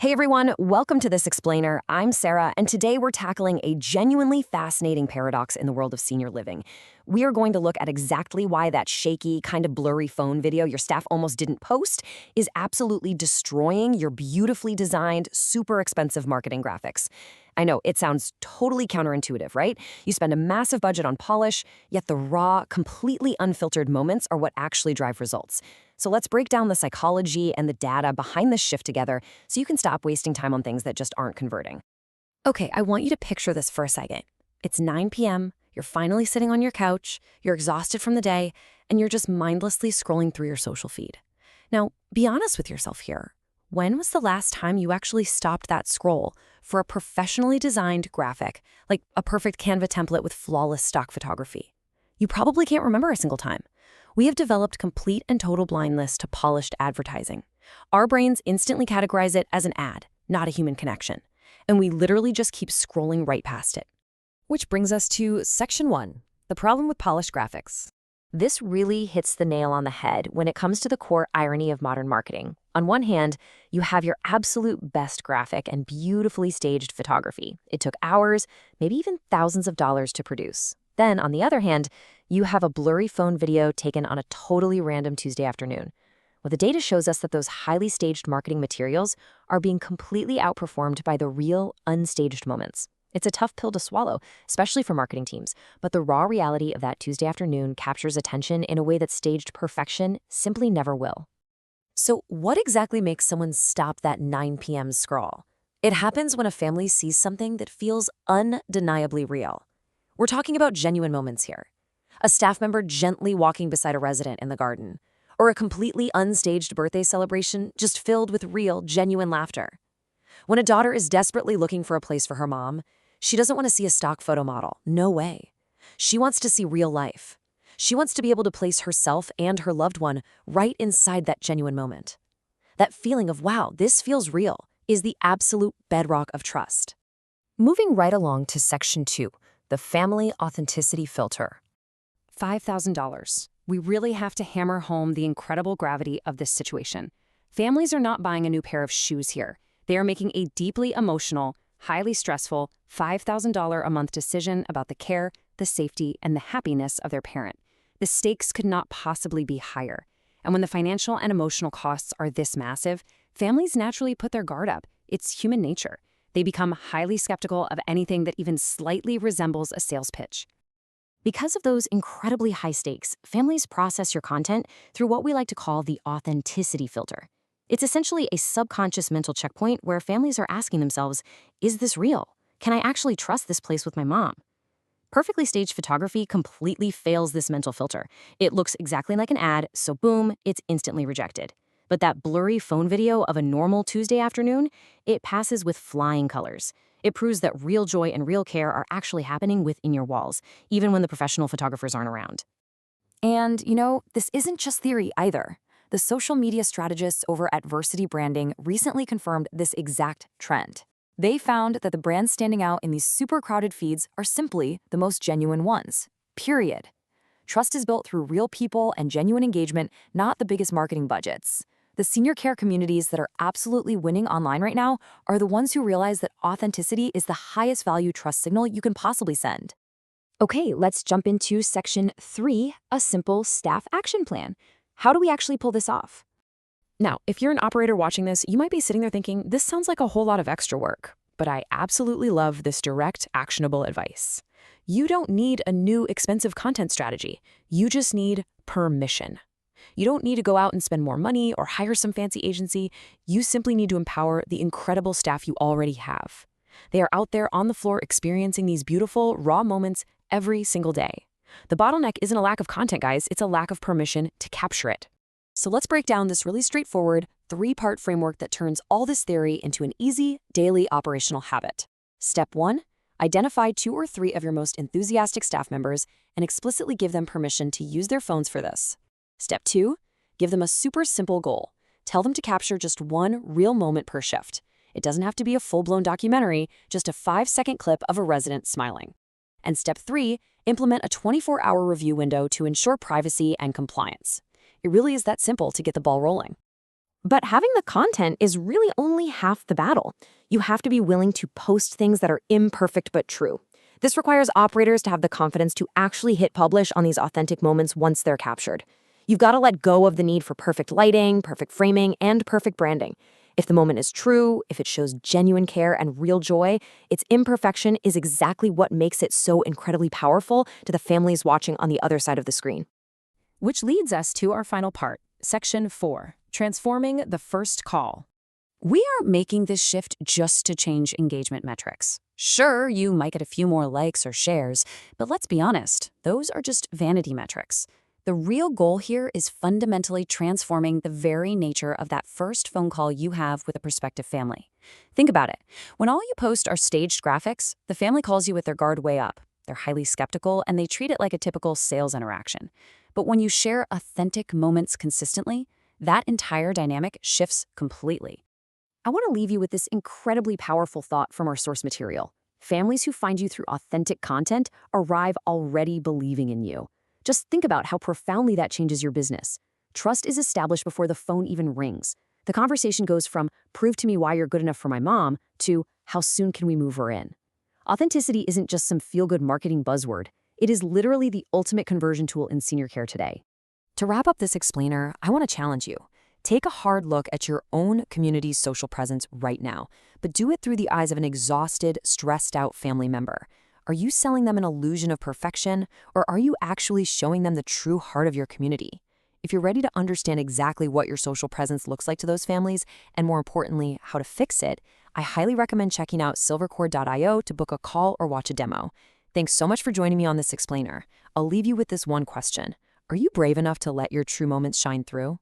Hey everyone, welcome to This Explainer. I'm Sarah, and today we're tackling a genuinely fascinating paradox in the world of senior living. We are going to look at exactly why that shaky, kind of blurry phone video your staff almost didn't post is absolutely destroying your beautifully designed, super expensive marketing graphics. I know, it sounds totally counterintuitive, right? You spend a massive budget on polish, yet the raw, completely unfiltered moments are what actually drive results. So let's break down the psychology and the data behind this shift together so you can stop wasting time on things that just aren't converting. Okay, I want you to picture this for a second. It's 9 p.m., you're finally sitting on your couch, you're exhausted from the day, and you're just mindlessly scrolling through your social feed. Now, be honest with yourself here. When was the last time you actually stopped that scroll for a professionally designed graphic, like a perfect Canva template with flawless stock photography? You probably can't remember a single time. We have developed complete and total blindness to polished advertising. Our brains instantly categorize it as an ad, not a human connection. And we literally just keep scrolling right past it. Which brings us to Section 1, the problem with polished graphics. This really hits the nail on the head when it comes to the core irony of modern marketing. On one hand, you have your absolute best graphic and beautifully staged photography. It took hours, maybe even thousands of dollars to produce. Then, on the other hand, you have a blurry phone video taken on a totally random Tuesday afternoon. Well, the data shows us that those highly staged marketing materials are being completely outperformed by the real, unstaged moments. It's a tough pill to swallow, especially for marketing teams, but the raw reality of that Tuesday afternoon captures attention in a way that staged perfection simply never will. So what exactly makes someone stop that 9 p.m. scroll? It happens when a family sees something that feels undeniably real. We're talking about genuine moments here. A staff member gently walking beside a resident in the garden, or a completely unstaged birthday celebration just filled with real, genuine laughter. When a daughter is desperately looking for a place for her mom, she doesn't want to see a stock photo model. No way. She wants to see real life. She wants to be able to place herself and her loved one right inside that genuine moment. That feeling of, wow, this feels real, is the absolute bedrock of trust. Moving right along to Section 2, the family authenticity filter. $5,000. We really have to hammer home the incredible gravity of this situation. Families are not buying a new pair of shoes here. They are making a deeply emotional, highly stressful $5,000 a month decision about the care, the safety, and the happiness of their parent. The stakes could not possibly be higher. And when the financial and emotional costs are this massive, families naturally put their guard up. It's human nature. They become highly skeptical of anything that even slightly resembles a sales pitch. Because of those incredibly high stakes, families process your content through what we like to call the authenticity filter. It's essentially a subconscious mental checkpoint where families are asking themselves, is this real? Can I actually trust this place with my mom? Perfectly staged photography completely fails this mental filter. It looks exactly like an ad, so boom, it's instantly rejected. But that blurry phone video of a normal Tuesday afternoon, it passes with flying colors. It proves that real joy and real care are actually happening within your walls, even when the professional photographers aren't around. And, this isn't just theory either. The social media strategists over at Versity Branding recently confirmed this exact trend. They found that the brands standing out in these super crowded feeds are simply the most genuine ones. Period. Trust is built through real people and genuine engagement, not the biggest marketing budgets. The senior care communities that are absolutely winning online right now are the ones who realize that authenticity is the highest value trust signal you can possibly send. Okay, let's jump into Section 3, a simple staff action plan. How do we actually pull this off? Now, if you're an operator watching this, you might be sitting there thinking, this sounds like a whole lot of extra work. But I absolutely love this direct, actionable advice. You don't need a new, expensive content strategy. You just need permission. You don't need to go out and spend more money or hire some fancy agency. You simply need to empower the incredible staff you already have. They are out there on the floor experiencing these beautiful, raw moments every single day. The bottleneck isn't a lack of content, guys. It's a lack of permission to capture it. So let's break down this really straightforward, three-part framework that turns all this theory into an easy, daily operational habit. Step 1, identify 2 or 3 of your most enthusiastic staff members and explicitly give them permission to use their phones for this. Step 2, give them a super simple goal. Tell them to capture just one real moment per shift. It doesn't have to be a full-blown documentary, just a 5-second clip of a resident smiling. And Step 3, implement a 24-hour review window to ensure privacy and compliance. It really is that simple to get the ball rolling. But having the content is really only half the battle. You have to be willing to post things that are imperfect but true. This requires operators to have the confidence to actually hit publish on these authentic moments once they're captured. You've got to let go of the need for perfect lighting, perfect framing, and perfect branding. If the moment is true, if it shows genuine care and real joy, its imperfection is exactly what makes it so incredibly powerful to the families watching on the other side of the screen. Which leads us to our final part, Section 4, Transforming the First Call. We aren't making this shift just to change engagement metrics. Sure, you might get a few more likes or shares, but let's be honest, those are just vanity metrics. The real goal here is fundamentally transforming the very nature of that first phone call you have with a prospective family. Think about it. When all you post are staged graphics, the family calls you with their guard way up. They're highly skeptical, and they treat it like a typical sales interaction. But when you share authentic moments consistently, that entire dynamic shifts completely. I want to leave you with this incredibly powerful thought from our source material. Families who find you through authentic content arrive already believing in you. Just think about how profoundly that changes your business. Trust is established before the phone even rings. The conversation goes from, "Prove to me why you're good enough for my mom," to, "How soon can we move her in?" Authenticity isn't just some feel-good marketing buzzword. It is literally the ultimate conversion tool in senior care today. To wrap up this explainer, I want to challenge you. Take a hard look at your own community's social presence right now, but do it through the eyes of an exhausted, stressed out family member. Are you selling them an illusion of perfection, or are you actually showing them the true heart of your community? If you're ready to understand exactly what your social presence looks like to those families, and more importantly, how to fix it, I highly recommend checking out silvercord.io to book a call or watch a demo. Thanks so much for joining me on this explainer. I'll leave you with this one question. Are you brave enough to let your true moments shine through?